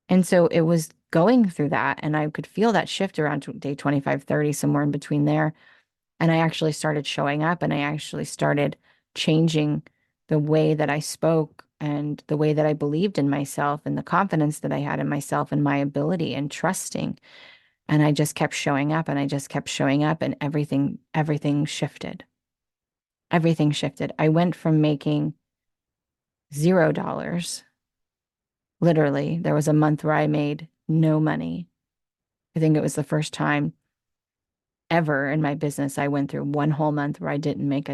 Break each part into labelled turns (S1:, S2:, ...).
S1: And so it was going through that, and I could feel that shift around day 25, 30, somewhere in between there. And I actually started showing up, and I actually started changing the way that I spoke and the way that I believed in myself and the confidence that I had in myself and my ability and trusting. And I just kept showing up and I just kept showing up, and everything shifted. Everything shifted. I went from making $0. Literally, there was a month where I made no money. I think it was the first time ever in my business. I went through one whole month where I didn't make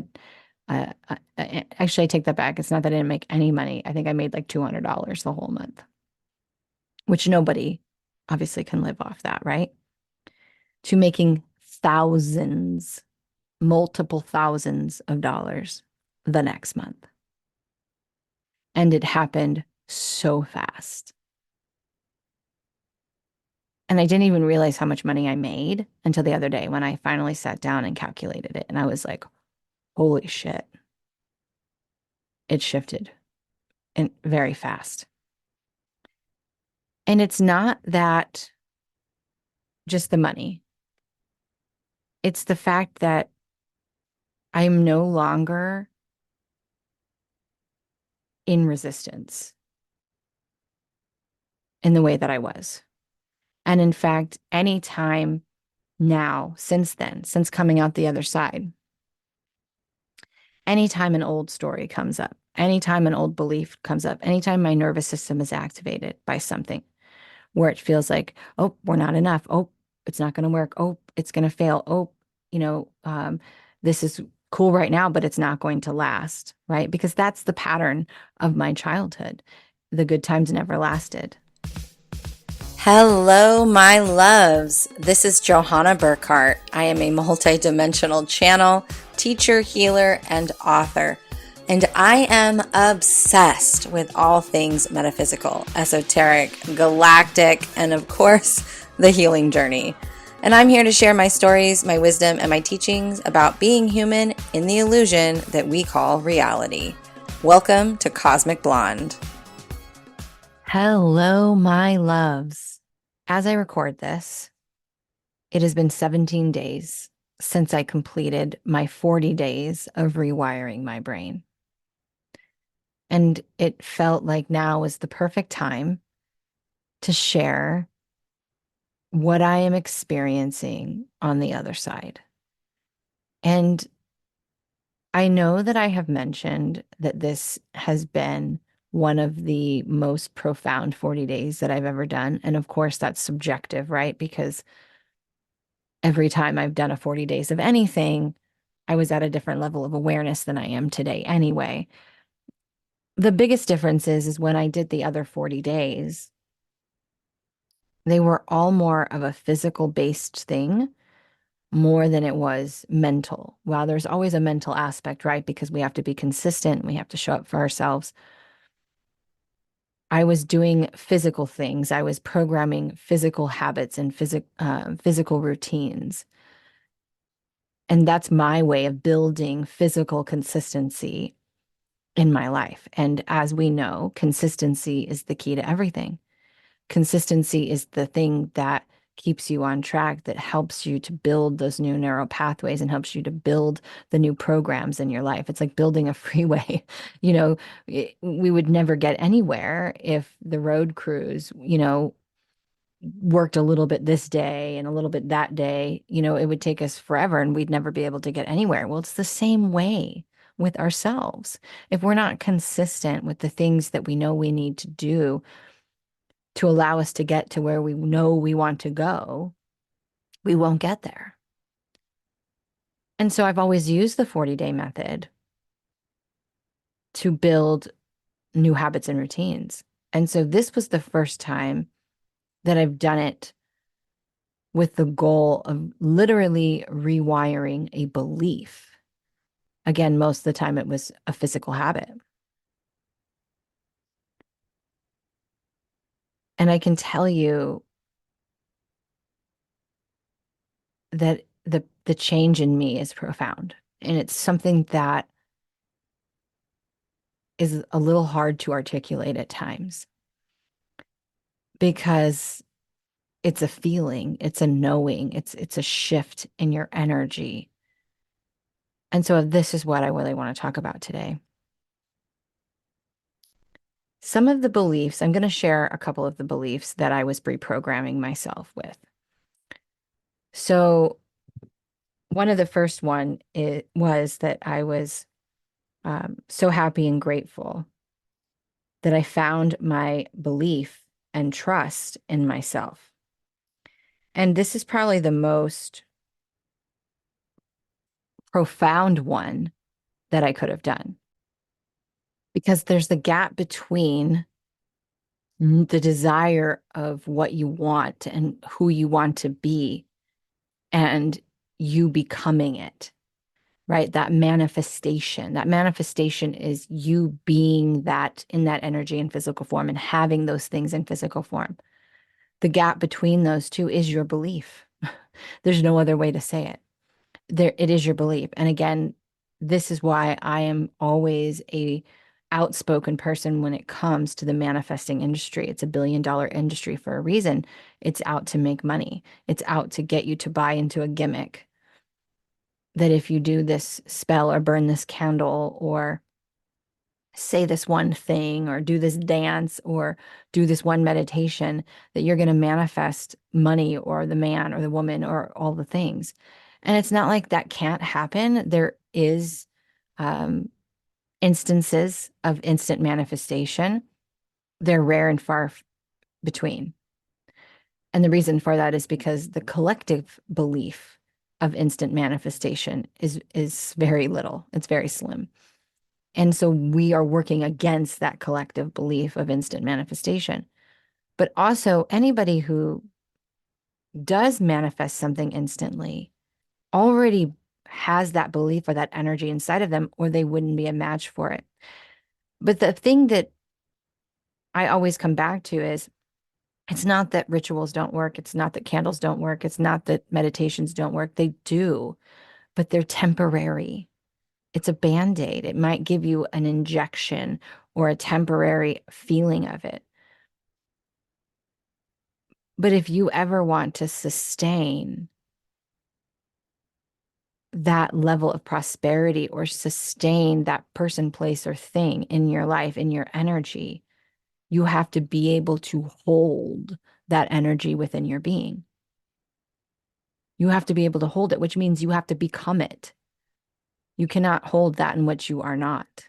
S1: actually, I take that back. It's not that I didn't make any money. I think I made like $200 the whole month, which nobody obviously can live off that, right? To making thousands, multiple thousands of dollars the next month. And it happened so fast. And I didn't even realize how much money I made until the other day when I finally sat down and calculated it. And I was like, holy shit, it shifted and very fast. And it's not that just the money, it's the fact that I'm no longer in resistance in the way that I was. And in fact, any time now, since then, since coming out the other side, anytime an old story comes up, anytime an old belief comes up, anytime my nervous system is activated by something where it feels like, oh, we're not enough. Oh, it's not going to work. Oh, it's going to fail. Oh, you know, this is cool right now, but it's not going to last, right? Because that's the pattern of my childhood. The good times never lasted.
S2: Hello, my loves. This is Johanna Burkhardt. I am a multidimensional channel, teacher, healer, and author. And I am obsessed with all things metaphysical, esoteric, galactic, and of course, the healing journey. And I'm here to share my stories, my wisdom, and my teachings about being human in the illusion that we call reality. Welcome to Cosmic Blonde.
S1: Hello, my loves. As I record this, it has been 17 days since I completed my 40 days of rewiring my brain. And it felt like now was the perfect time to share what I am experiencing on the other side. And I know that I have mentioned that this has been one of the most profound 40 days that I've ever done. And of course, that's subjective, right? Because every time I've done a 40 days of anything, I was at a different level of awareness than I am today anyway. The biggest difference is when I did the other 40 days, they were all more of a physical based thing more than it was mental. Well, there's always a mental aspect, right? Because we have to be consistent, we have to show up for ourselves. I was doing physical things. I was programming physical habits and physical routines. And that's my way of building physical consistency in my life. And as we know, consistency is the key to everything. Consistency is the thing that keeps you on track, that helps you to build those new neural pathways and helps you to build the new programs in your life. It's like building a freeway. You know, we would never get anywhere if the road crews, worked a little bit this day and a little bit that day. It would take us forever and we'd never be able to get anywhere. Well, it's the same way with ourselves. If we're not consistent with the things that we know we need to do to allow us to get to where we know we want to go, we won't get there. And so I've always used the 40-day method to build new habits and routines. And so this was the first time that I've done it with the goal of literally rewiring a belief. Again, most of the time it was a physical habit. And I can tell you that the change in me is profound. And it's something that is a little hard to articulate at times because it's a feeling, it's a knowing, it's a shift in your energy. And so this is what I really want to talk about today. Some of the beliefs, I'm going to share a couple of the beliefs that I was reprogramming myself with. So one of the first one was that I was so happy and grateful that I found my belief and trust in myself. And this is probably the most profound one that I could have done because there's the gap between the desire of what you want and who you want to be and you becoming it, right? That manifestation. That manifestation is you being that in that energy and physical form and having those things in physical form. The gap between those two is your belief. There's no other way to say it. There, it is your belief. And again, this is why I am always a outspoken person when it comes to the manifesting industry. It's $1 billion industry for a reason. It's out to make money. It's out to get you to buy into a gimmick that if you do this spell or burn this candle or say this one thing or do this dance or do this one meditation, that you're going to manifest money or the man or the woman or all the things. And it's not like that can't happen. There is um, instances of instant manifestation. They're rare and far between. And the reason for that is because the collective belief of instant manifestation is very little. It's very slim. And so we are working against that collective belief of instant manifestation. But also, anybody who does manifest something instantly already has that belief or that energy inside of them, or they wouldn't be a match for it. But the thing that I always come back to is it's not that rituals don't work. It's not that candles don't work. It's not that meditations don't work. They do, but they're temporary. It's a band-aid. It might give you an injection or a temporary feeling of it. But if you ever want to sustain that level of prosperity or sustain that person, place, or thing in your life, in your energy, you have to be able to hold that energy within your being. You have to be able to hold it, which means you have to become it. You cannot hold that in which you are not.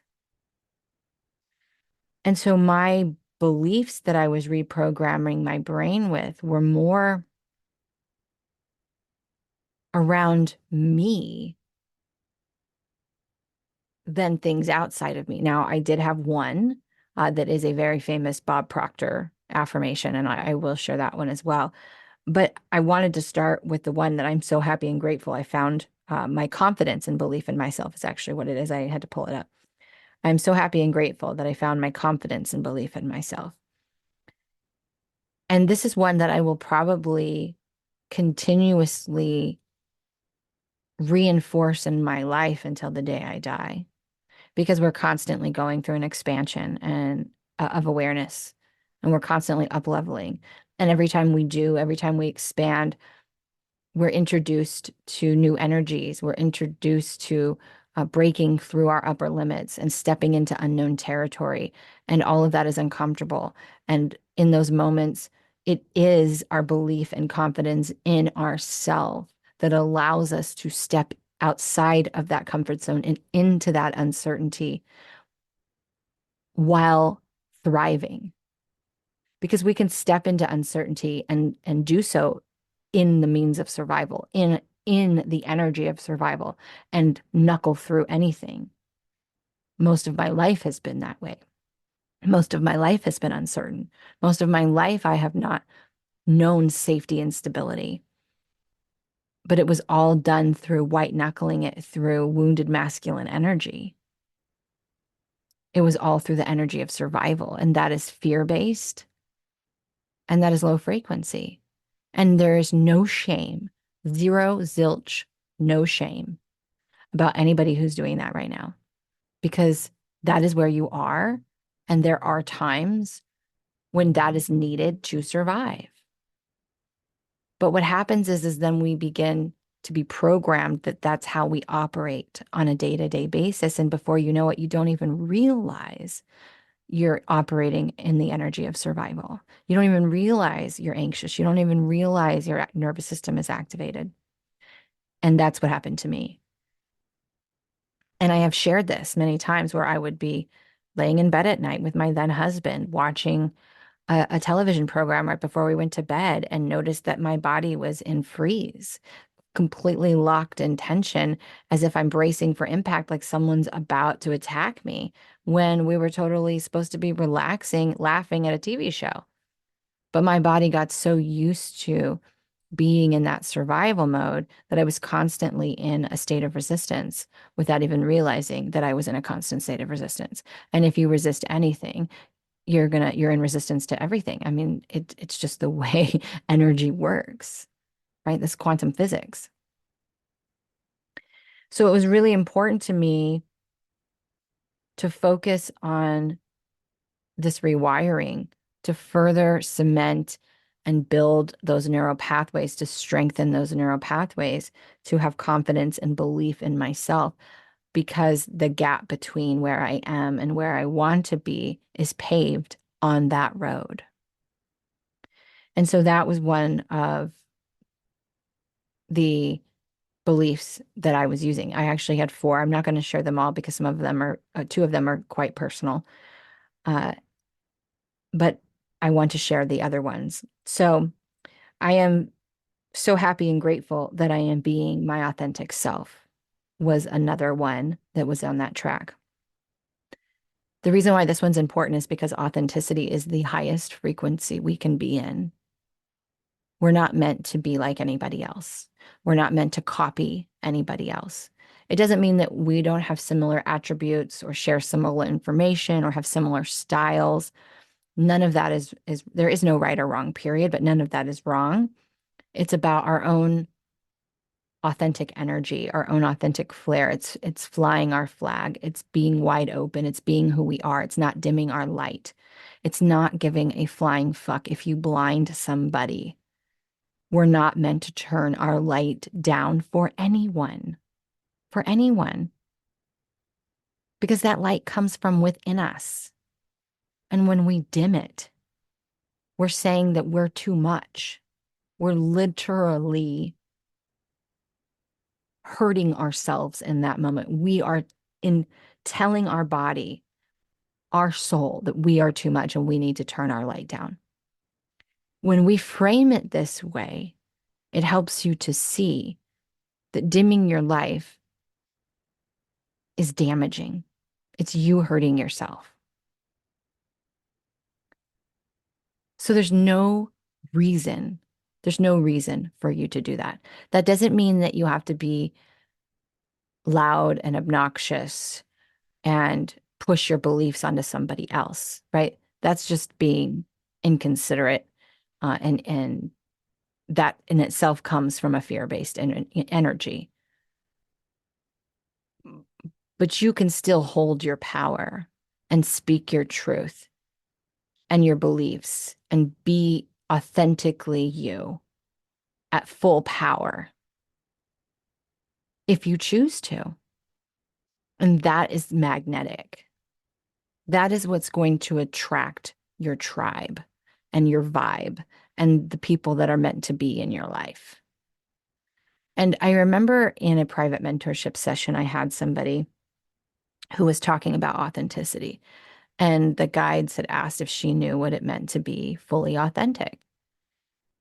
S1: And so my beliefs that I was reprogramming my brain with were more around me than things outside of me. Now, I did have one that is a very famous Bob Proctor affirmation, and I will share that one as well. But I wanted to start with the one that I'm so happy and grateful I found. My confidence and belief in myself is actually what it is. I had to pull it up. I'm so happy and grateful that I found my confidence and belief in myself. And this is one that I will probably continuously reinforce in my life until the day I die, because we're constantly going through an expansion and of awareness, and we're constantly up leveling. And every time we do, every time we expand, we're introduced to new energies. We're introduced to breaking through our upper limits and stepping into unknown territory. And all of that is uncomfortable. And in those moments, it is our belief and confidence in ourself that allows us to step outside of that comfort zone and into that uncertainty while thriving. Because we can step into uncertainty and do so in the means of survival, in the energy of survival, and knuckle through anything. Most of my life has been that way. Most of my life has been uncertain. Most of my life, I have not known safety and stability. But it was all done through white knuckling it through wounded masculine energy. It was all through the energy of survival, and that is fear-based, and that is low frequency. And there is no shame, zero, zilch, no shame about anybody who's doing that right now, because that is where you are. And there are times when that is needed to survive. But what happens is then we begin to be programmed that that's how we operate on a day-to-day basis. And before you know it, you don't even realize you're operating in the energy of survival. You don't even realize you're anxious. You don't even realize your nervous system is activated. And that's what happened to me. And I have shared this many times where I would be laying in bed at night with my then husband, watching a television program right before we went to bed, and noticed that my body was in freeze, completely locked in tension, as if I'm bracing for impact, like someone's about to attack me, when we were totally supposed to be relaxing, laughing at a TV show. But my body got so used to being in that survival mode that I was constantly in a state of resistance without even realizing that I was in a constant state of resistance. And if you resist anything, you're in resistance to everything. I mean, it's just the way energy works, right? This quantum physics. So it was really important to me to focus on this rewiring to further cement and build those neural pathways, to strengthen those neural pathways, to have confidence and belief in myself, because the gap between where I am and where I want to be is paved on that road. And so that was one of the beliefs that I was using. I actually had four. I'm not going to share them all because some of them are, two of them are quite personal. Uh, but I want to share the other ones. So I am so happy and grateful that I am being my authentic self was another one that was on that track. The reason why this one's important is because authenticity is the highest frequency we can be in. We're not meant to be like anybody else. We're not meant to copy anybody else. It doesn't mean that we don't have similar attributes or share similar information or have similar styles. None of that is there is no right or wrong, period, but none of that is wrong. It's about our own authentic energy, our own authentic flair. It's flying our flag. It's being wide open. It's being who we are. It's not dimming our light. It's not giving a flying fuck if you blind somebody. We're not meant to turn our light down for anyone, because that light comes from within us. And when we dim it, we're saying that we're too much. We're literally hurting ourselves in that moment. We are in telling our body, our soul, that we are too much and we need to turn our light down. When we frame it this way, it helps you to see that dimming your life is damaging. It's you hurting yourself. So there's no reason for you to do that. That doesn't mean that you have to be loud and obnoxious and push your beliefs onto somebody else, right? That's just being inconsiderate, and that in itself comes from a fear-based energy. But you can still hold your power and speak your truth and your beliefs and be authentically you at full power if you choose to. And that is magnetic. That is what's going to attract your tribe and your vibe and the people that are meant to be in your life. And I remember in a private mentorship session, I had somebody who was talking about authenticity. And the guides had asked if she knew what it meant to be fully authentic.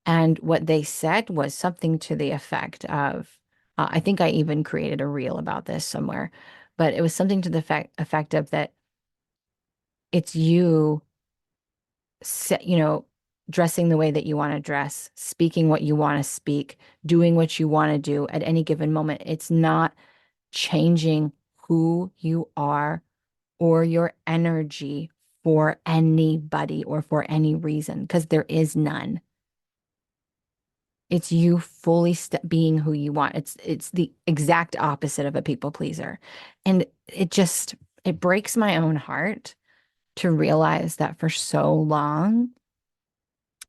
S1: And what they said was something to the effect of, I think I even created a reel about this somewhere, but it was something to the effect of that it's you, dressing the way that you want to dress, speaking what you want to speak, doing what you want to do at any given moment. It's not changing who you are or your energy for anybody or for any reason, because there is none. It's you fully being who you want. It's the exact opposite of a people pleaser. And it breaks my own heart to realize that for so long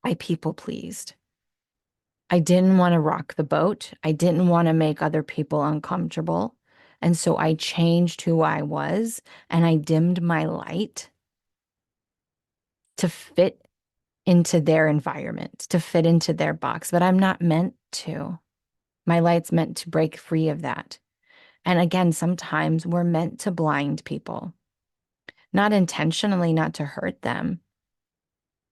S1: I people pleased. I didn't want to rock the boat. I didn't want to make other people uncomfortable. And so I changed who I was and I dimmed my light to fit into their environment, to fit into their box. But I'm not meant to. My light's meant to break free of that. And again, sometimes we're meant to blind people, not intentionally, not to hurt them.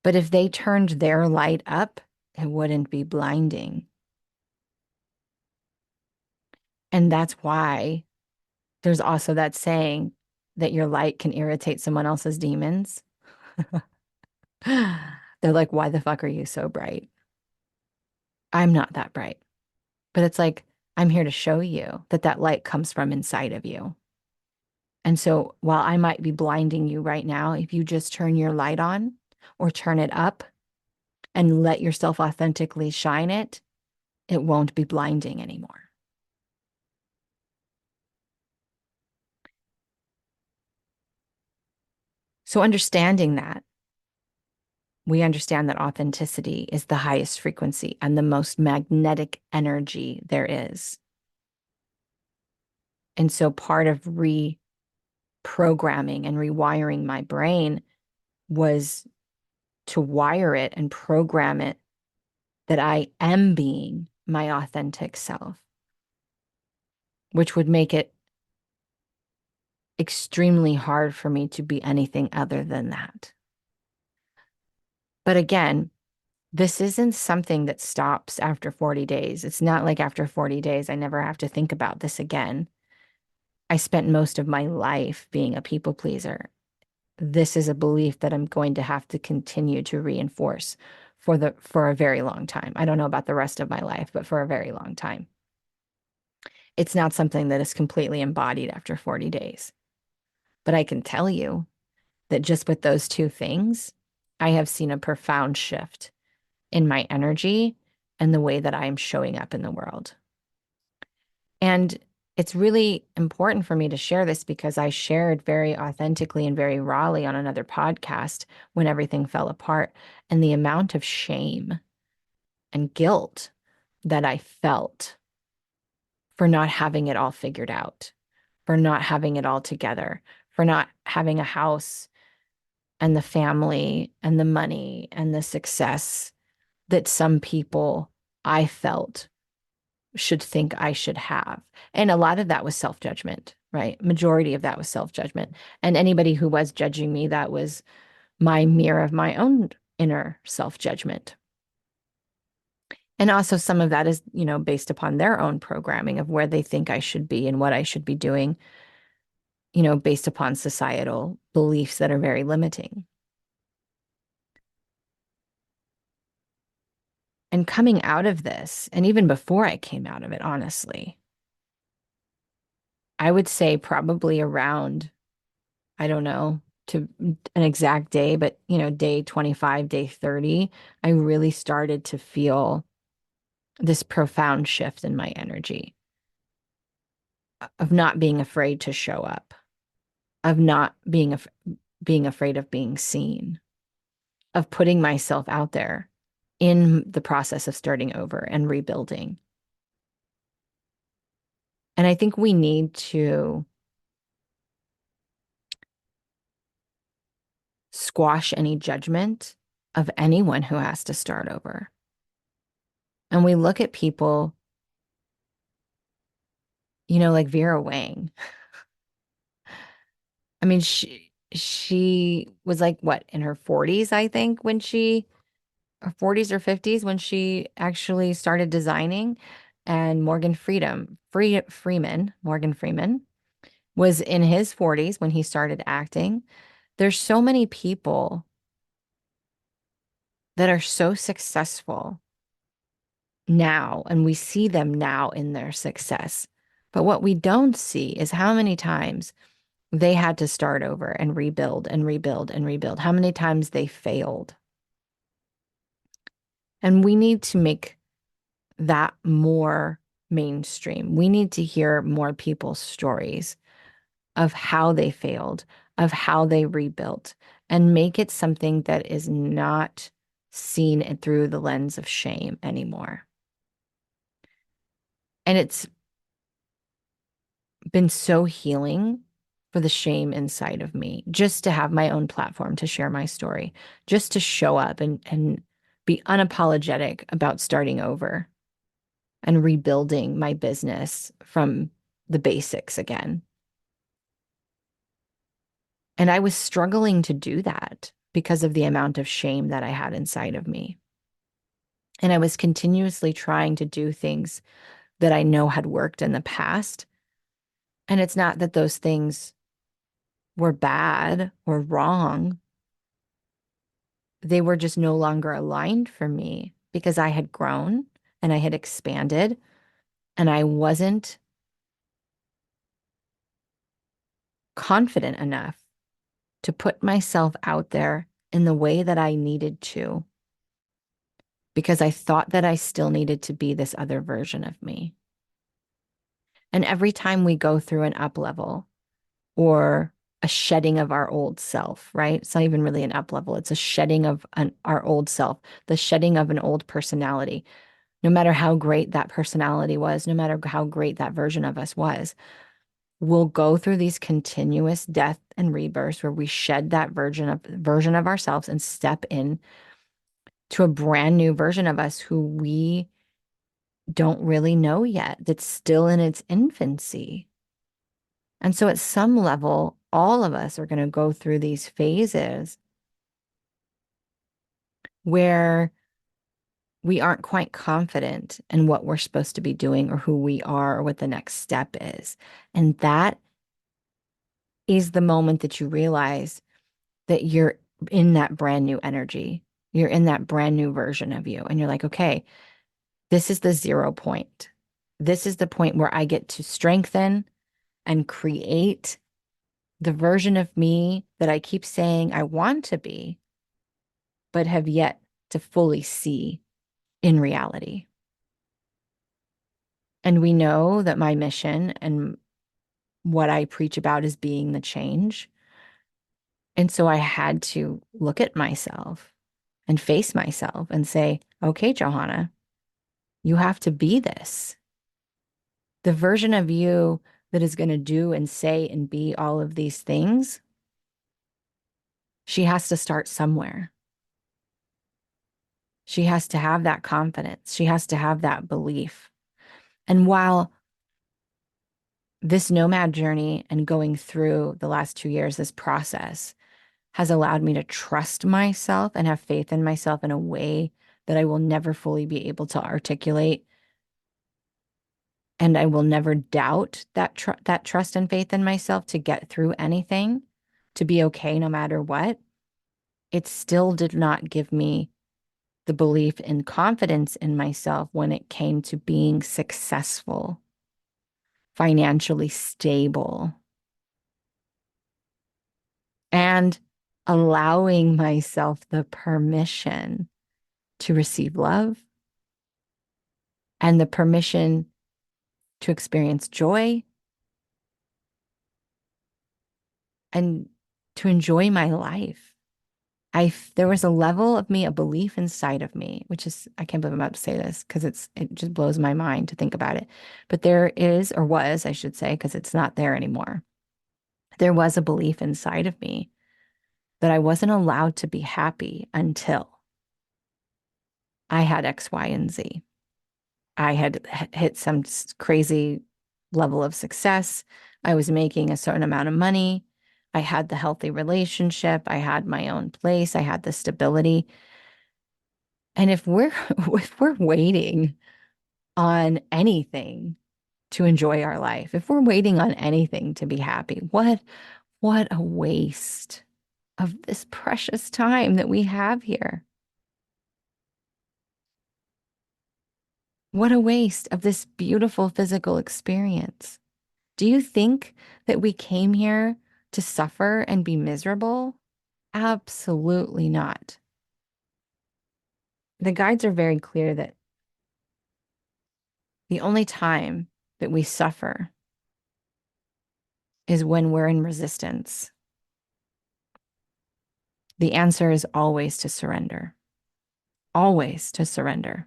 S1: But if they turned their light up, it wouldn't be blinding. And that's why there's also that saying that your light can irritate someone else's demons. They're like, why the fuck are you so bright? I'm not that bright. But it's like, I'm here to show you that that light comes from inside of you. And so while I might be blinding you right now, if you just turn your light on or turn it up and let yourself authentically shine it, it won't be blinding anymore. So understanding that, we understand that authenticity is the highest frequency and the most magnetic energy there is. And so part of reprogramming and rewiring my brain was to wire it and program it that I am being my authentic self, which would make it extremely hard for me to be anything other than that. But again, this isn't something that stops after 40 days. It's not like after 40 days, I never have to think about this again. I spent most of my life being a people pleaser. This is a belief that I'm going to have to continue to reinforce for a very long time. I don't know about the rest of my life, but for a very long time. It's not something that is completely embodied after 40 days. But I can tell you that just with those two things, I have seen a profound shift in my energy and the way that I am showing up in the world. And it's really important for me to share this because I shared very authentically and very rawly on another podcast when everything fell apart, and the amount of shame and guilt that I felt for not having it all figured out, for not having it all together, for not having a house and the family and the money and the success that some people I felt should think I should have. And a lot of that was self-judgment, right? Majority of that was self-judgment. And anybody who was judging me, that was my mirror of my own inner self-judgment. And also some of that is, based upon their own programming of where they think I should be and what I should be doing, based upon societal beliefs that are very limiting. And coming out of this, and even before I came out of it, honestly, I would say probably around, I don't know, to an exact day, but day 25, day 30, I really started to feel this profound shift in my energy of not being afraid to show up, of not being afraid of being seen, of putting myself out there in the process of starting over and rebuilding. And I think we need to squash any judgment of anyone who has to start over. And we look at people, like Vera Wang. I mean, she was like what, in her 40s, I think, when her 40s or 50s when she actually started designing. And Morgan Freeman was in his 40s when he started acting. There's so many people that are so successful now, and we see them now in their success. But what we don't see is how many times they had to start over and rebuild and rebuild and rebuild, how many times they failed. And we need to make that more mainstream. We need to hear more people's stories of how they failed, of how they rebuilt, and make it something that is not seen it through the lens of shame anymore. And it's been so healing for the shame inside of me, just to have my own platform to share my story, just to show up and be unapologetic about starting over and rebuilding my business from the basics again. And I was struggling to do that because of the amount of shame that I had inside of me. And I was continuously trying to do things that I know had worked in the past. And it's not that those things were bad or wrong. They were just no longer aligned for me because I had grown and I had expanded and I wasn't confident enough to put myself out there in the way that I needed to because I thought that I still needed to be this other version of me. And every time we go through an up level or a shedding of our old self, right? It's not even really an up level, it's a shedding of our old self, the shedding of an old personality. No matter how great that personality was, no matter how great that version of us was, we'll go through these continuous death and rebirths where we shed that version of ourselves and step in to a brand new version of us who we don't really know yet, that's still in its infancy. And so at some level, all of us are going to go through these phases where we aren't quite confident in what we're supposed to be doing or who we are or what the next step is. And that is the moment that you realize that you're in that brand new energy. You're in that brand new version of you. And you're like, okay, this is the 0 point. This is the point where I get to strengthen and create the version of me that I keep saying I want to be, but have yet to fully see in reality. And we know that my mission and what I preach about is being the change. And so I had to look at myself and face myself and say, okay, Johanna, you have to be this. The version of you that is going to do and say and be all of these things, she has to start somewhere. She has to have that confidence. She has to have that belief. And while this nomad journey and going through the last 2 years, this process has allowed me to trust myself and have faith in myself in a way that I will never fully be able to articulate. And I will never doubt that trust and faith in myself to get through anything, to be okay no matter what. It still did not give me the belief and confidence in myself when it came to being successful, financially stable, and allowing myself the permission to receive love and the permission to experience joy and to enjoy my life. There was a level of me, a belief inside of me, which is, I can't believe I'm about to say this because it just blows my mind to think about it. But there is, or was, I should say, because it's not there anymore. There was a belief inside of me that I wasn't allowed to be happy until I had X, Y, and Z. I had hit some crazy level of success. I was making a certain amount of money. I had the healthy relationship. I had my own place. I had the stability. And if we're if we're waiting on anything to enjoy our life, if we're waiting on anything to be happy, what a waste of this precious time that we have here. What a waste of this beautiful physical experience. Do you think that we came here to suffer and be miserable? Absolutely not. The guides are very clear that the only time that we suffer is when we're in resistance. The answer is always to surrender. always to surrender.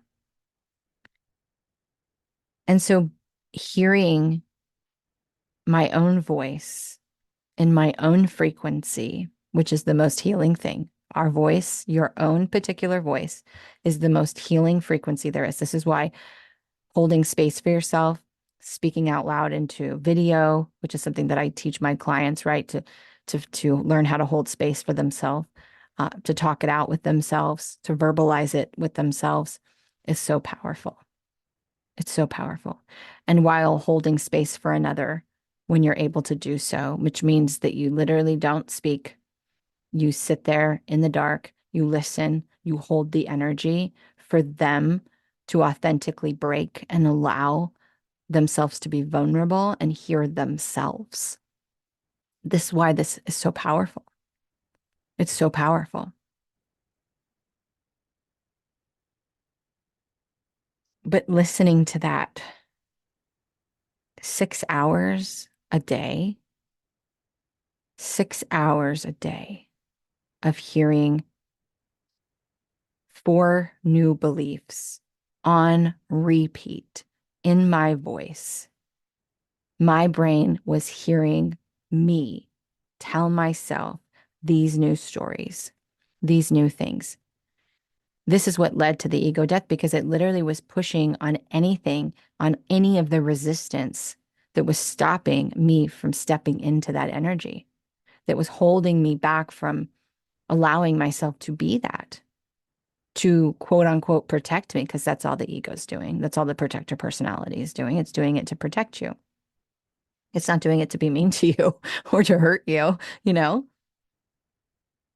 S1: And so hearing my own voice in my own frequency, which is the most healing thing. Our voice, your own particular voice, is the most healing frequency there is. This is why holding space for yourself, speaking out loud into video, which is something that I teach my clients, right? To learn how to hold space for themselves, to talk it out with themselves, to verbalize it with themselves is so powerful. It's so powerful. And while holding space for another, when you're able to do so, which means that you literally don't speak, you sit there in the dark, you listen, you hold the energy for them to authentically break and allow themselves to be vulnerable and hear themselves. This is why this is so powerful. It's so powerful. But listening to that 6 hours a day, 6 hours a day of hearing four new beliefs on repeat in my voice. My brain was hearing me tell myself these new stories, these new things. This is what led to the ego death because it literally was pushing on anything, on any of the resistance that was stopping me from stepping into that energy, that was holding me back from allowing myself to be that, to quote unquote protect me, because that's all the ego's doing. That's all the protector personality is doing. It's doing it to protect you. It's not doing it to be mean to you or to hurt you, you know?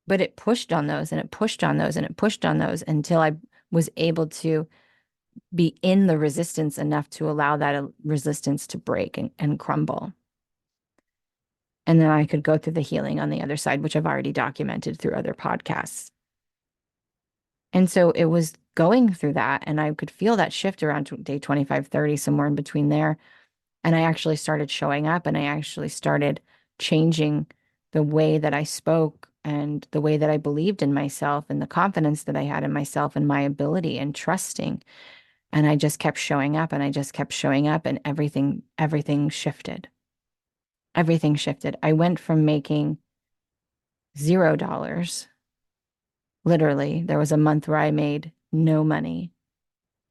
S1: But it pushed on those and it pushed on those and it pushed on those until I was able to be in the resistance enough to allow that resistance to break and crumble. And then I could go through the healing on the other side, which I've already documented through other podcasts. And so it was going through that, and I could feel that shift around day 25, 30, somewhere in between there. And I actually started showing up and I actually started changing the way that I spoke and the way that I believed in myself and the confidence that I had in myself and my ability and trusting. And I just kept showing up and I just kept showing up and everything shifted. Everything shifted. I went from making $0. Literally, there was a month where I made no money.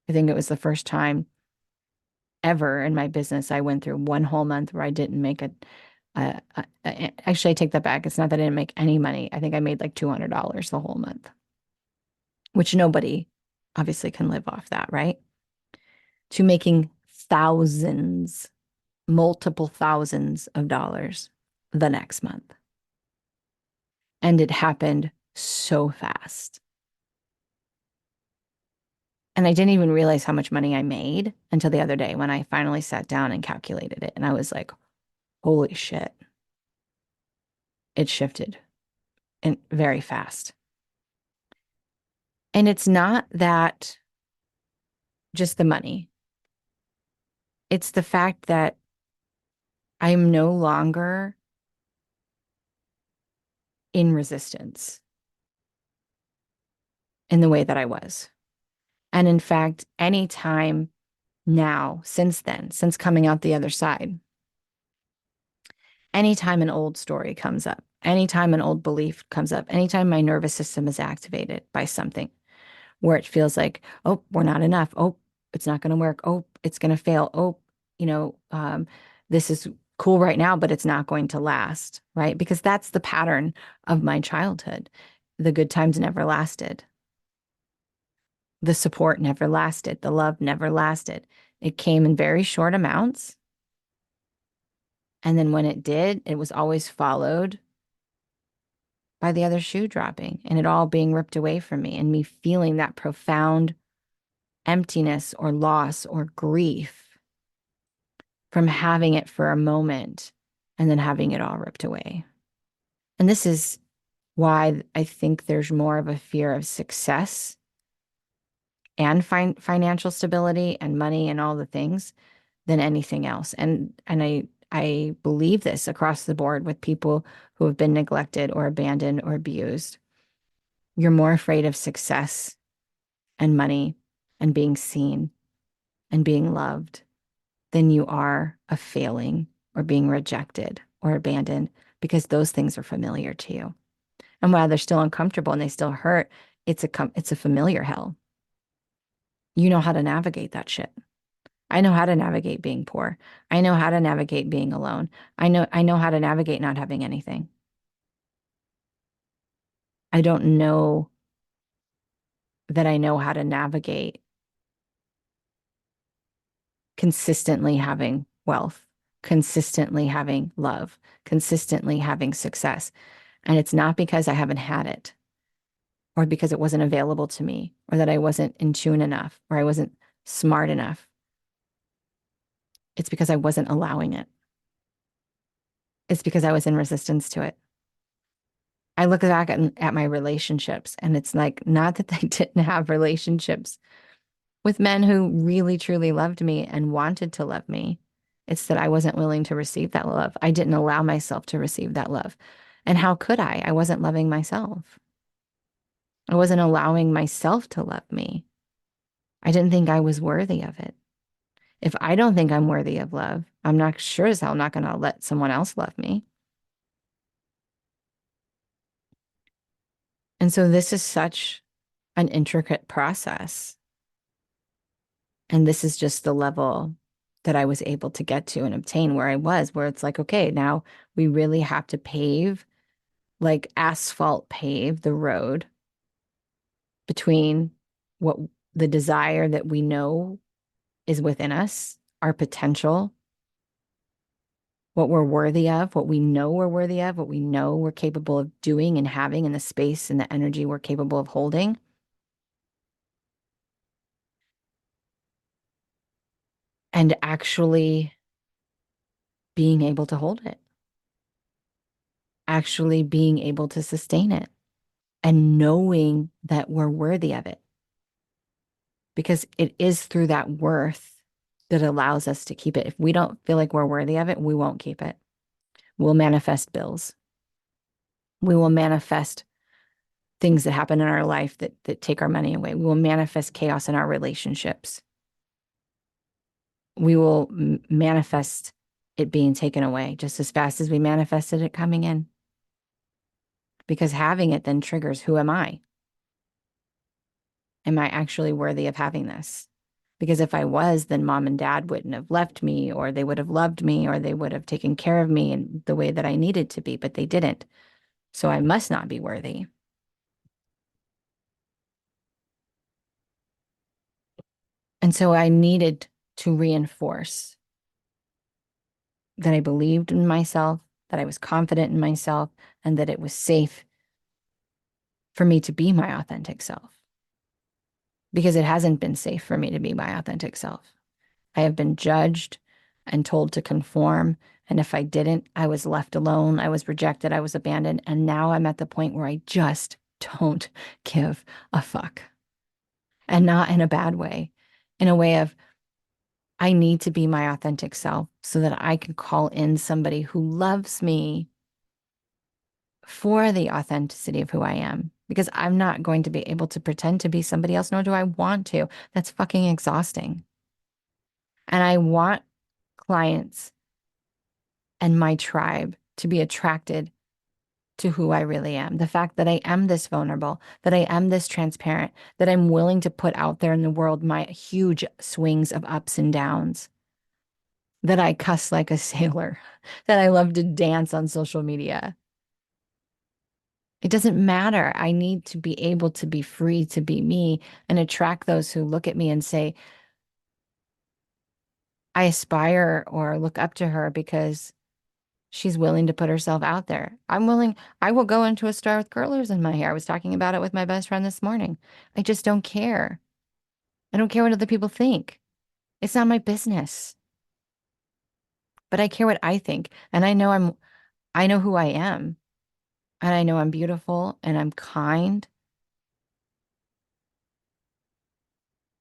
S1: I think it was the first time ever in my business I went through one whole month where I didn't make actually, I take that back. It's not that I didn't make any money. I think I made like $200 the whole month, which nobody obviously can live off that, right? To making thousands, multiple thousands of dollars the next month. And it happened so fast. And I didn't even realize how much money I made until the other day when I finally sat down and calculated it. And I was like, holy shit. It shifted and very fast. And it's not that just the money. It's the fact that I'm no longer in resistance in the way that I was. And in fact, any time now, since then, since coming out the other side, anytime an old story comes up, anytime an old belief comes up, anytime my nervous system is activated by something where it feels like, oh, we're not enough. Oh, it's not going to work. Oh, it's going to fail. Oh, this is cool right now, but it's not going to last, right? Because that's the pattern of my childhood. The good times never lasted. The support never lasted. The love never lasted. It came in very short amounts. And then when it did, it was always followed by the other shoe dropping and it all being ripped away from me and me feeling that profound emptiness or loss or grief from having it for a moment and then having it all ripped away. And this is why I think there's more of a fear of success and financial stability and money and all the things than anything else. And I believe this across the board with people who have been neglected or abandoned or abused. You're more afraid of success and money and being seen and being loved than you are of failing or being rejected or abandoned, because those things are familiar to you. And while they're still uncomfortable and they still hurt, it's a familiar hell. You know how to navigate that shit. I know how to navigate being poor. I know how to navigate being alone. I know how to navigate not having anything. I don't know that I know how to navigate consistently having wealth, consistently having love, consistently having success. And it's not because I haven't had it or because it wasn't available to me or that I wasn't in tune enough or I wasn't smart enough. It's because I wasn't allowing it. It's because I was in resistance to it. I look back at my relationships and it's like, not that I didn't have relationships with men who really truly loved me and wanted to love me. It's that I wasn't willing to receive that love. I didn't allow myself to receive that love. And how could I? I wasn't loving myself. I wasn't allowing myself to love me. I didn't think I was worthy of it. If I don't think I'm worthy of love, I'm not sure as hell not going to let someone else love me. And so this is such an intricate process. And this is just the level that I was able to get to and obtain where I was, where it's like, okay, now we really have to pave, like asphalt pave the road between what the desire that we know is within us, our potential, what we're worthy of, what we know we're worthy of, what we know we're capable of doing and having, and the space and the energy we're capable of holding, and actually being able to hold it, actually being able to sustain it, and knowing that we're worthy of it. Because it is through that worth that allows us to keep it. If we don't feel like we're worthy of it, we won't keep it. We'll manifest bills. We will manifest things that happen in our life that take our money away. We will manifest chaos in our relationships. We will manifest it being taken away just as fast as we manifested it coming in. Because having it then triggers, who am I? Am I actually worthy of having this? Because if I was, then mom and dad wouldn't have left me, or they would have loved me, or they would have taken care of me in the way that I needed to be, but they didn't. So I must not be worthy. And so I needed to reinforce that I believed in myself, that I was confident in myself, and that it was safe for me to be my authentic self. Because it hasn't been safe for me to be my authentic self. I have been judged and told to conform. And if I didn't, I was left alone. I was rejected. I was abandoned. And now I'm at the point where I just don't give a fuck. And not in a bad way, in a way of, I need to be my authentic self so that I can call in somebody who loves me for the authenticity of who I am. Because I'm not going to be able to pretend to be somebody else, nor do I want to. That's fucking exhausting. And I want clients and my tribe to be attracted to who I really am. The fact that I am this vulnerable, that I am this transparent, that I'm willing to put out there in the world my huge swings of ups and downs, that I cuss like a sailor, that I love to dance on social media. It doesn't matter. I need to be able to be free to be me and attract those who look at me and say, I aspire or look up to her because she's willing to put herself out there. I'm willing, I will go into a store with curlers in my hair. I was talking about it with my best friend this morning. I just don't care. I don't care what other people think. It's not my business. But I care what I think. And I know who I am. And I know I'm beautiful and I'm kind.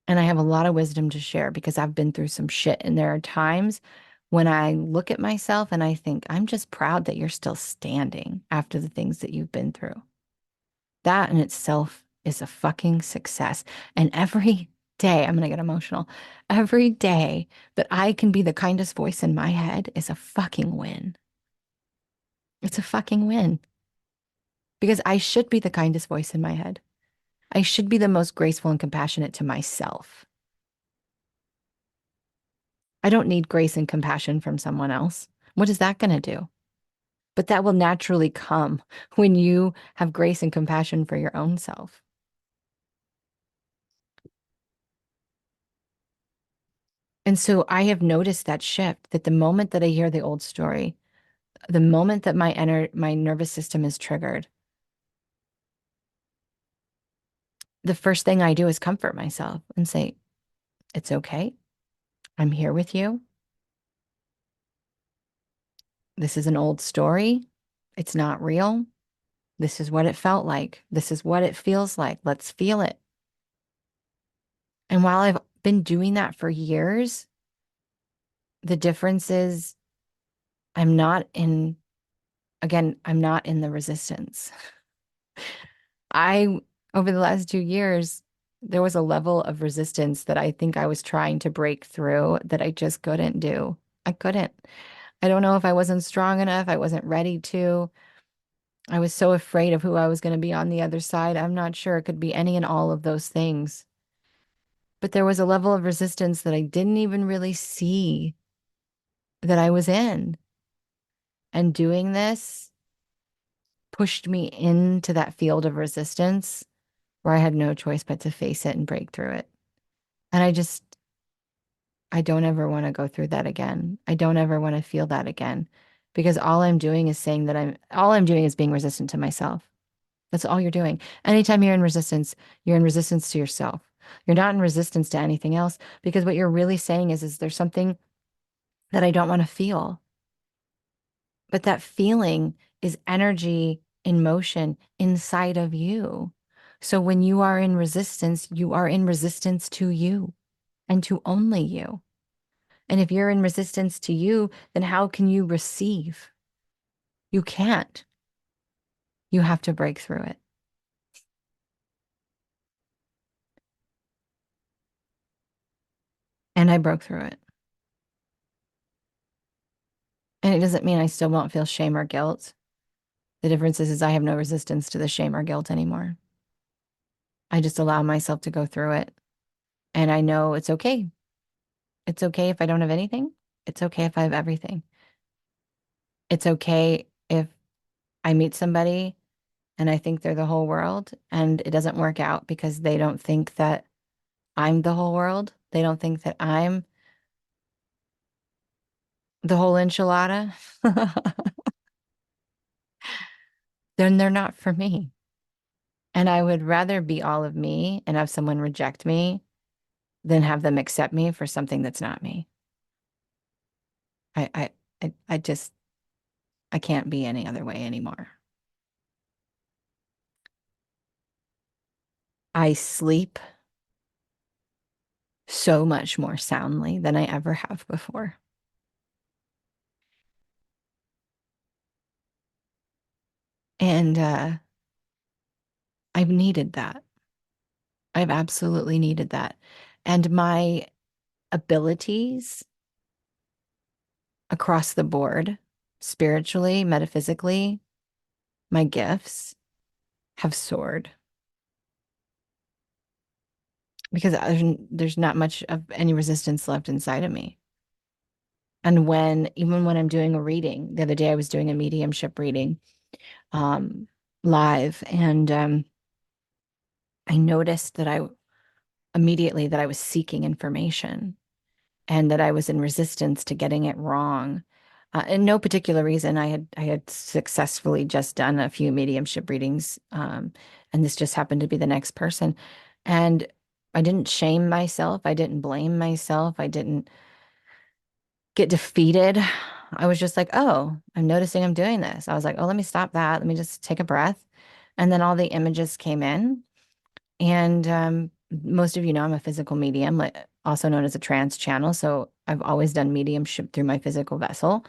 S1: And I have a lot of wisdom to share because I've been through some shit. And there are times when I look at myself and I think, I'm just proud that you're still standing after the things that you've been through. That in itself is a fucking success. And every day, I'm going to get emotional. Every day that I can be the kindest voice in my head is a fucking win. It's a fucking win because I should be the kindest voice in my head. I should be the most graceful and compassionate to myself. I don't need grace and compassion from someone else. What is that going to do? But that will naturally come when you have grace and compassion for your own self. And so I have noticed that shift that the moment that I hear the old story, the moment that my nervous system is triggered, the first thing I do is comfort myself and say, it's okay. I'm here with you. This is an old story. It's not real. This is what it felt like. This is what it feels like. Let's feel it. And while I've been doing that for years, the difference is I'm not in, again, I'm not in the resistance. I, over the last 2 years, there was a level of resistance that I think I was trying to break through that I just couldn't do. I couldn't. I don't know if I wasn't strong enough. I wasn't ready to. I was so afraid of who I was going to be on the other side. I'm not sure. It could be any and all of those things. But there was a level of resistance that I didn't even really see that I was in. And doing this pushed me into that field of resistance where I had no choice but to face it and break through it. And I don't ever want to go through that again. I don't ever want to feel that again because all I'm doing is saying that all I'm doing is being resistant to myself. That's all you're doing. Anytime you're in resistance to yourself. You're not in resistance to anything else because what you're really saying is there's something that I don't want to feel. But that feeling is energy in motion inside of you. So when you are in resistance to you and to only you. And if you're in resistance to you, then how can you receive? You can't. You have to break through it. And I broke through it. And it doesn't mean I still won't feel shame or guilt. The difference is I have no resistance to the shame or guilt anymore. I just allow myself to go through it. And I know it's okay. It's okay if I don't have anything. It's okay if I have everything. It's okay if I meet somebody and I think they're the whole world and it doesn't work out because they don't think that I'm the whole world. They don't think that I'm the whole enchilada. Then they're not for me. And I would rather be all of me and have someone reject me than have them accept me for something that's not me. I I I just I can't be any other way anymore. I sleep so much more soundly than I ever have before. And I've needed that. I've absolutely needed that. And my abilities across the board, spiritually, metaphysically, my gifts have soared because there's not much of any resistance left inside of me. And even when I'm doing a reading, the other day I was doing a mediumship reading um, live, and I noticed that I immediately that I was seeking information and that I was in resistance to getting it wrong. And no particular reason. I had successfully just done a few mediumship readings, and this just happened to be the next person. And I didn't shame myself. I didn't blame myself. I didn't get defeated. I was just like, oh, I'm noticing I'm doing this. I was like, oh, let me stop that. Let me just take a breath. And then all the images came in. And most of you know I'm a physical medium, also known as a trance channel. So I've always done mediumship through my physical vessel.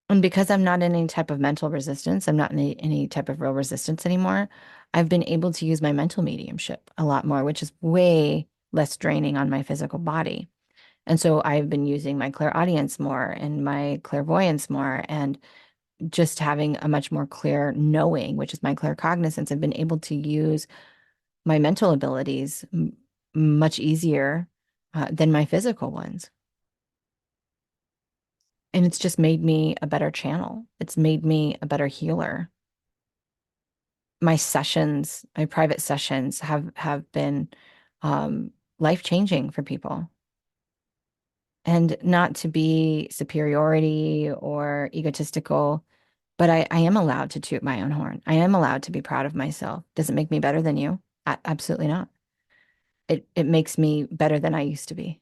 S1: And because I'm not in any type of mental resistance, I'm not in any type of real resistance anymore. I've been able to use my mental mediumship a lot more, which is way less draining on my physical body. And so I've been using my clairaudience more and my clairvoyance more and just having a much more clear knowing, which is my claircognizance. I've been able to use my mental abilities much easier than my physical ones. And it's just made me a better channel. It's made me a better healer. My sessions, my private sessions have been life-changing for people. And not to be superiority or egotistical, but I am allowed to toot my own horn. I am allowed to be proud of myself. Does it make me better than you? Absolutely not. It makes me better than I used to be.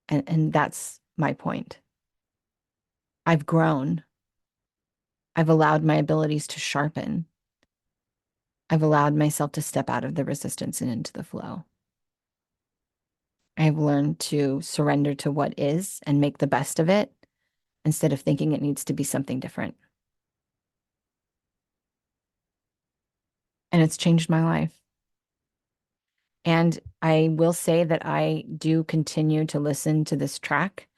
S1: And that's my point. I've grown. I've allowed my abilities to sharpen. I've allowed myself to step out of the resistance and into the flow. I've learned to surrender to what is and make the best of it instead of thinking it needs to be something different. And it's changed my life. And I will say that I do continue to listen to this track.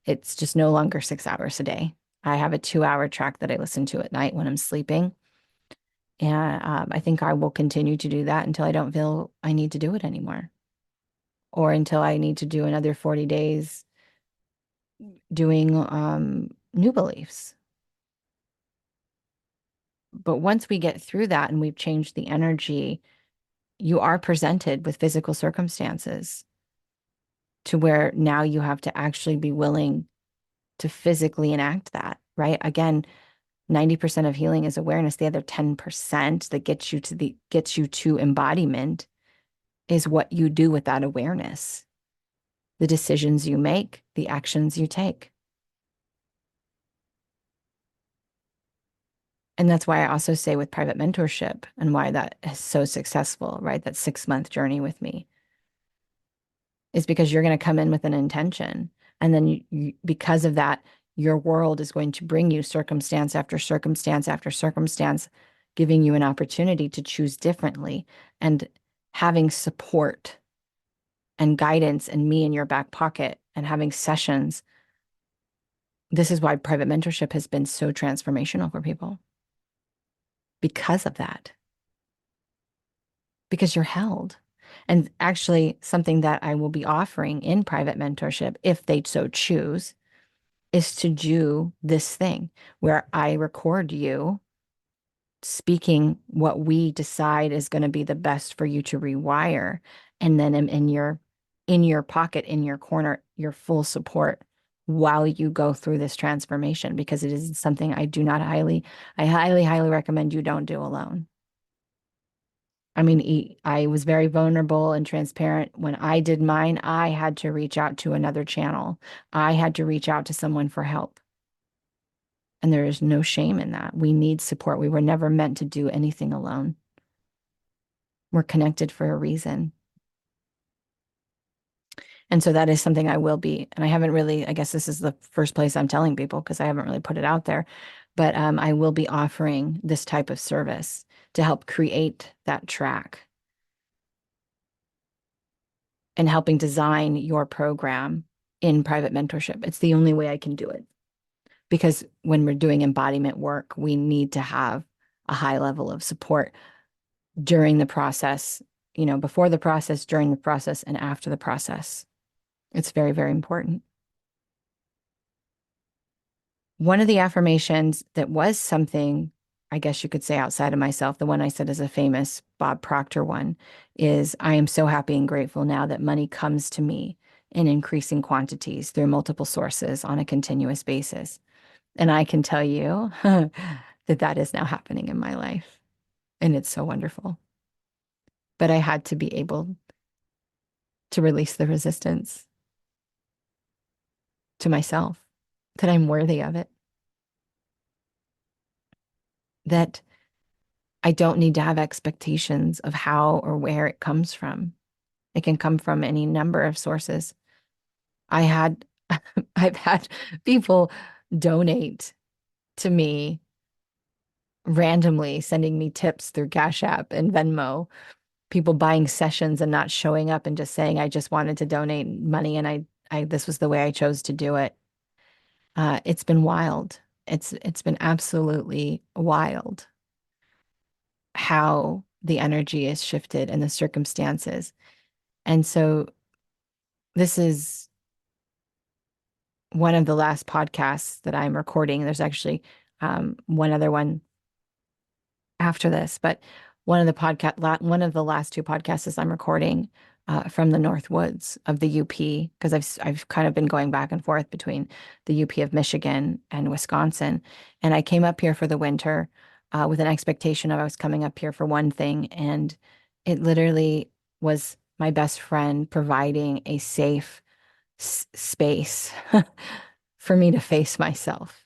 S1: It's just no longer 6 hours a day. I have a 2 hour track that I listen to at night when I'm sleeping. And I think I will continue to do that until I don't feel I need to do it anymore, or until I need to do another 40 days doing new beliefs. But once we get through that and we've changed the energy, you are presented with physical circumstances to where now you have to actually be willing to physically enact that, right? Again, 90% of healing is awareness. The other 10% that gets you to embodiment is what you do with that awareness, the decisions you make, the actions you take. And that's why I also say with private mentorship and why that is so successful, right? That 6 month journey with me is because you're going to come in with an intention. And then because of that, your world is going to bring you circumstance after circumstance after circumstance, giving you an opportunity to choose differently and having support and guidance and me in your back pocket and having sessions. This is why private mentorship has been so transformational for people because of that, because you're held. And actually, something that I will be offering in private mentorship, if they so choose, is to do this thing where I record you speaking what we decide is going to be the best for you to rewire. And then in your pocket, in your corner, your full support while you go through this transformation, because it is something I highly, highly recommend you don't do alone. I mean, I was very vulnerable and transparent. When I did mine, I had to reach out to another channel. I had to reach out to someone for help. And there is no shame in that. We need support. We were never meant to do anything alone. We're connected for a reason. And so that is something I will be. And I haven't really, I guess this is the first place I'm telling people because I haven't really put it out there. But I will be offering this type of service to help create that track and helping design your program in private mentorship. It's the only way I can do it. Because when we're doing embodiment work, we need to have a high level of support during the process, before the process, during the process, and after the process. It's very, very important. One of the affirmations that was something, I guess you could say outside of myself, the one I said is a famous Bob Proctor one, is I am so happy and grateful now that money comes to me in increasing quantities through multiple sources on a continuous basis. And I can tell you that that is now happening in my life. And it's so wonderful. But I had to be able to release the resistance to myself, that I'm worthy of it, that I don't need to have expectations of how or where it comes from. It can come from any number of sources. I had, I've had people donate to me randomly, sending me tips through Cash App and Venmo, people buying sessions and not showing up and just saying, I just wanted to donate money and this was the way I chose to do it. It's been wild. It's been absolutely wild how the energy is shifted and the circumstances. And so this is one of the last podcasts that I'm recording. There's actually one other one after this, but one of the last two podcasts I'm recording from the North Woods of the UP, because I've kind of been going back and forth between the UP of Michigan and Wisconsin, and I came up here for the winter with an expectation of I was coming up here for one thing, and it literally was my best friend providing a safe space for me to face myself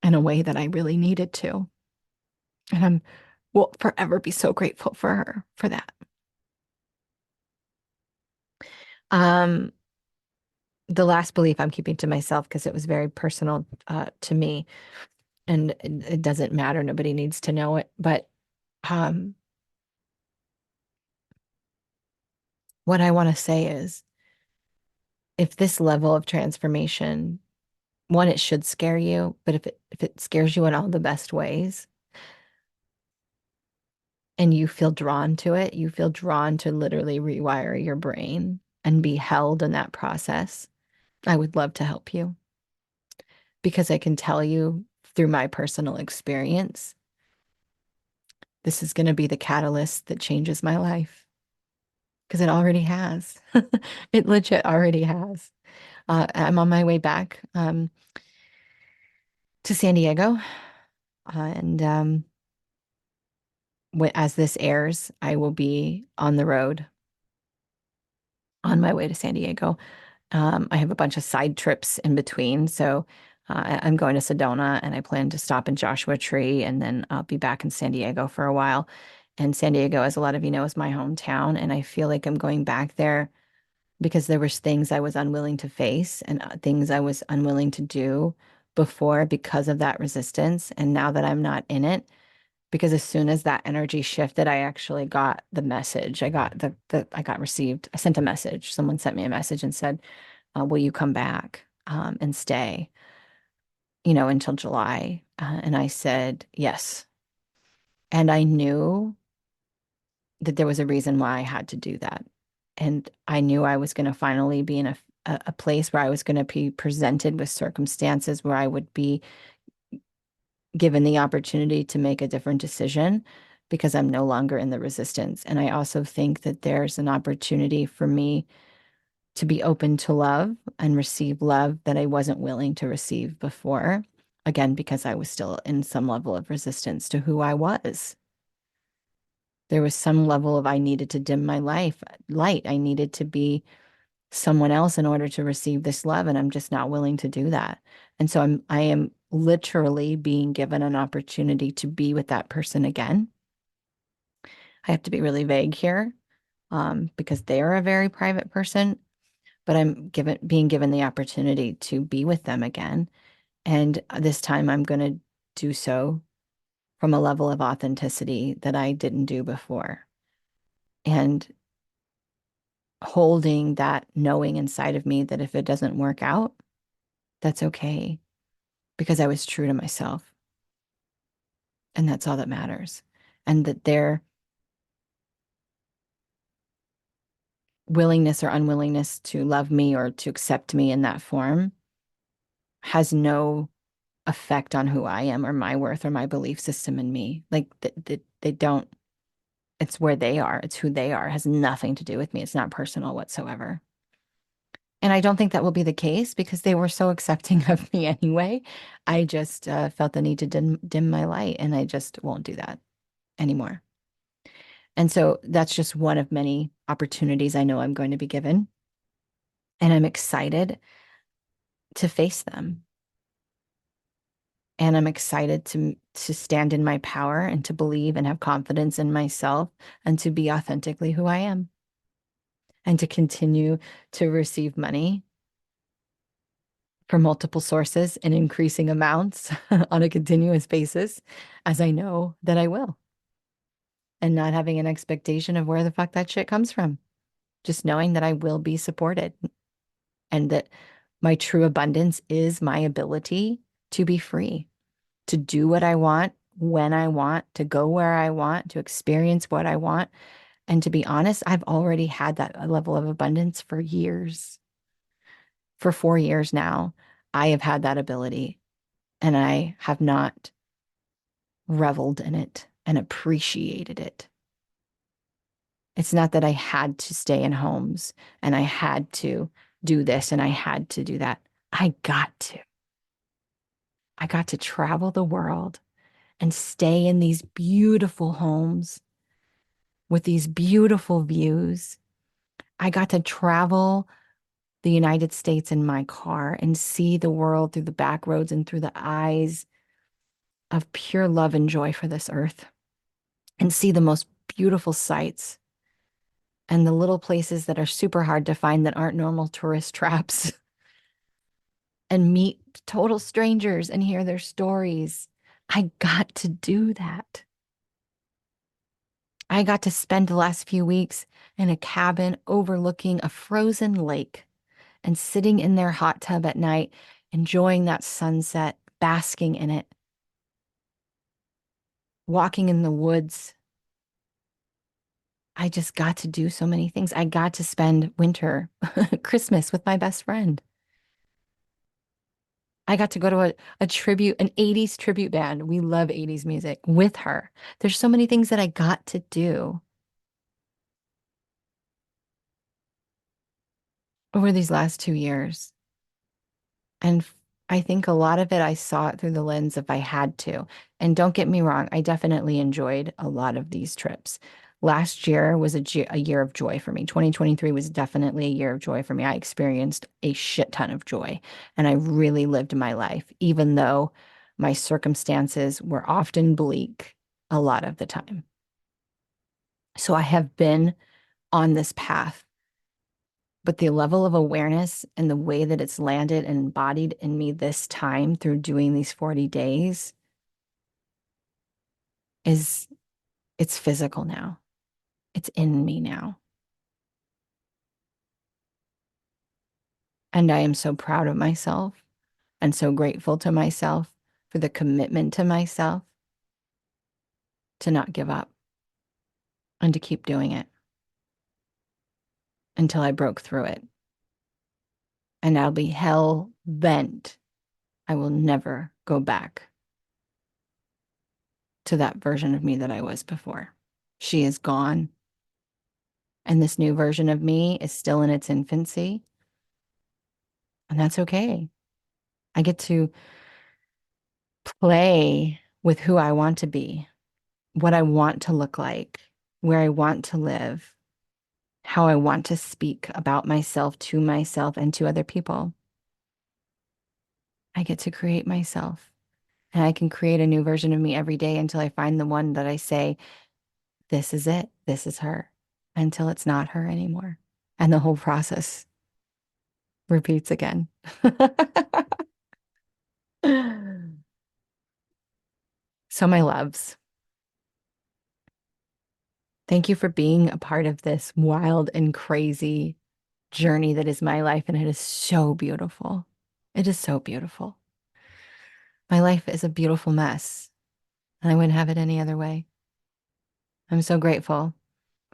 S1: in a way that I really needed to. And I'm will forever be so grateful for her for that. Um, the last belief I'm keeping to myself because it was very personal to me, and it doesn't matter. Nobody needs to know it. But um, what I want to say is, if this level of transformation, one, it should scare you, but if it scares you in all the best ways, and you feel drawn to it, you feel drawn to literally rewire your brain and be held in that process, I would love to help you because I can tell you through my personal experience, this is going to be the catalyst that changes my life because it already has. It legit already has. I'm on my way back to San Diego. And as this airs, I will be on the road on my way to San Diego. I have a bunch of side trips in between. So I'm going to Sedona and I plan to stop in Joshua Tree and then I'll be back in San Diego for a while. And San Diego, as a lot of you know, is my hometown. And I feel like I'm going back there because there was things I was unwilling to face and things I was unwilling to do before because of that resistance. And now that I'm not in it, because as soon as that energy shifted, I actually got the message. I got I got received, I sent a message. Someone sent me a message and said, will you come back and stay, until July? And I said, yes. And I knew that there was a reason why I had to do that. And I knew I was going to finally be in a place where I was going to be presented with circumstances where I would be given the opportunity to make a different decision because I'm no longer in the resistance. And I also think that there's an opportunity for me to be open to love and receive love that I wasn't willing to receive before. Again, because I was still in some level of resistance to who I was. There was some level of I needed to dim my light. I needed to be someone else in order to receive this love, and I'm just not willing to do that. And so I am literally being given an opportunity to be with that person again. I have to be really vague here, because they are a very private person, but being given the opportunity to be with them again. And this time I'm going to do so from a level of authenticity that I didn't do before. And holding that knowing inside of me that if it doesn't work out, that's okay because I was true to myself. And that's all that matters. And that their willingness or unwillingness to love me or to accept me in that form has no effect on who I am or my worth or my belief system in me. Like they don't, it's where they are, it's who they are, it has nothing to do with me. It's not personal whatsoever. And I don't think that will be the case because they were so accepting of me anyway. I just felt the need to dim my light, and I just won't do that anymore. And so that's just one of many opportunities I know I'm going to be given. And I'm excited to face them. And I'm excited to stand in my power and to believe and have confidence in myself and to be authentically who I am and to continue to receive money for multiple sources in increasing amounts on a continuous basis, as I know that I will, and not having an expectation of where the fuck that shit comes from. Just knowing that I will be supported and that my true abundance is my ability to be free, to do what I want, when I want, to go where I want, to experience what I want. And to be honest, I've already had that level of abundance for years. For 4 years now, I have had that ability and I have not reveled in it and appreciated it. It's not that I had to stay in homes and I had to do this and I had to do that. I got to. I got to travel the world and stay in these beautiful homes with these beautiful views. I got to travel the United States in my car and see the world through the back roads and through the eyes of pure love and joy for this earth, and see the most beautiful sights and the little places that are super hard to find that aren't normal tourist traps, and meet total strangers and hear their stories. I got to do that. I got to spend the last few weeks in a cabin overlooking a frozen lake and sitting in their hot tub at night, enjoying that sunset, basking in it, walking in the woods. I just got to do so many things. I got to spend winter, Christmas with my best friend. I got to go to a tribute, an 80s tribute band. We love 80s music with her. There's so many things that I got to do over these last 2 years. And I think a lot of it, I saw it through the lens of I had to. And don't get me wrong, I definitely enjoyed a lot of these trips. Last year was a year of joy for me. 2023 was definitely a year of joy for me. I experienced a shit ton of joy and I really lived my life, even though my circumstances were often bleak a lot of the time. So I have been on this path, but the level of awareness and the way that it's landed and embodied in me this time through doing these 40 days it's physical now. It's in me now. And I am so proud of myself and so grateful to myself for the commitment to myself to not give up and to keep doing it until I broke through it. And I'll be hell bent. I will never go back to that version of me that I was before. She is gone. And this new version of me is still in its infancy. And that's okay. I get to play with who I want to be, what I want to look like, where I want to live, how I want to speak about myself to myself and to other people. I get to create myself. And I can create a new version of me every day until I find the one that I say, this is it, this is her, until it's not her anymore. And the whole process repeats again. So, my loves, thank you for being a part of this wild and crazy journey that is my life. And it is so beautiful. It is so beautiful. My life is a beautiful mess, and I wouldn't have it any other way. I'm so grateful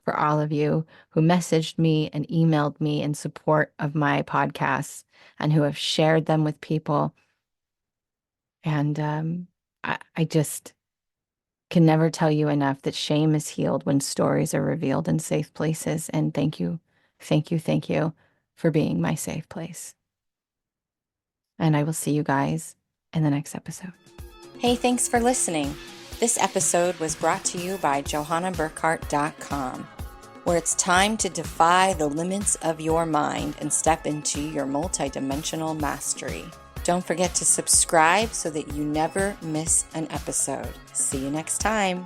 S1: for all of you who messaged me and emailed me in support of my podcasts and who have shared them with people. And I just can never tell you enough that shame is healed when stories are revealed in safe places. And thank you, thank you, thank you for being my safe place. And I will see you guys in the next episode.
S2: Hey, thanks for listening. This episode was brought to you by johannaburkhardt.com, where it's time to defy the limits of your mind and step into your multidimensional mastery. Don't forget to subscribe so that you never miss an episode. See you next time.